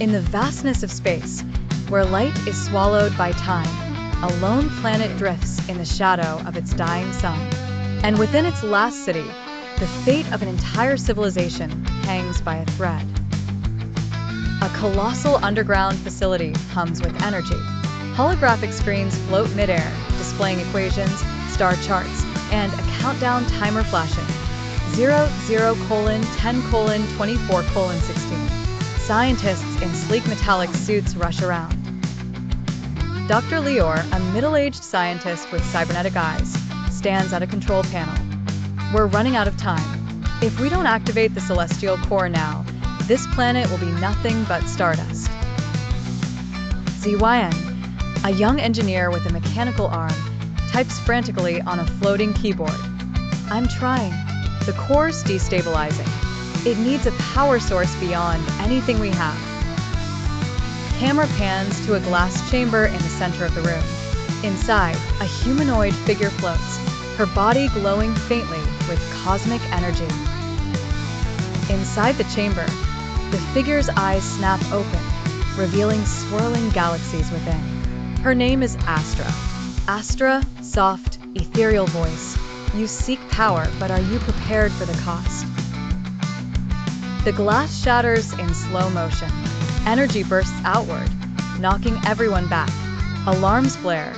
In the vastness of space, where light is swallowed by time, a lone planet drifts in the shadow of its dying sun. And within its last city, the fate of an entire civilization hangs by a thread. A colossal underground facility hums with energy. Holographic screens float midair, displaying equations, star charts, and a countdown timer flashing. 00:10:24:16. Scientists in sleek metallic suits rush around. Dr. Lior, a middle-aged scientist with cybernetic eyes, stands at a control panel. We're running out of time. If we don't activate the celestial core now, this planet will be nothing but stardust. ZYN, a young engineer with a mechanical arm, types frantically on a floating keyboard. I'm trying. The core's destabilizing. It needs a power source beyond anything we have. Camera pans to a glass chamber in the center of the room. Inside, a humanoid figure floats, her body glowing faintly with cosmic energy. Inside the chamber, the figure's eyes snap open, revealing swirling galaxies within. Her name is Astra. Astra, soft, ethereal voice. You seek power, but are you prepared for the cost? The glass shatters in slow motion. Energy bursts outward, knocking everyone back. Alarms blare.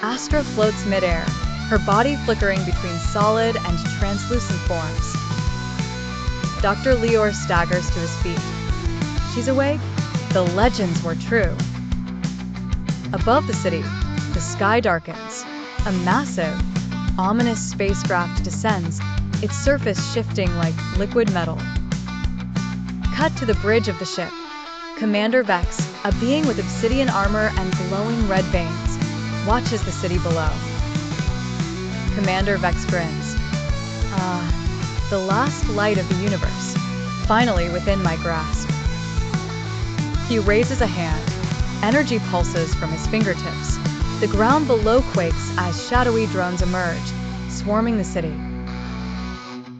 Astra floats midair, her body flickering between solid and translucent forms. Dr. Lior staggers to his feet. She's awake? The legends were true. Above the city, the sky darkens. A massive, ominous spacecraft descends, its surface shifting like liquid metal. Cut to the bridge of the ship. Commander Vex, a being with obsidian armor and glowing red veins, watches the city below. Commander Vex grins. The last light of the universe, finally within my grasp. He raises a hand. Energy pulses from his fingertips. The ground below quakes as shadowy drones emerge, swarming the city.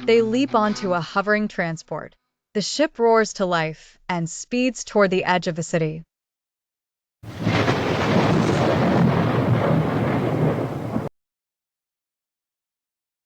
They leap onto a hovering transport. The ship roars to life and speeds toward the edge of the city.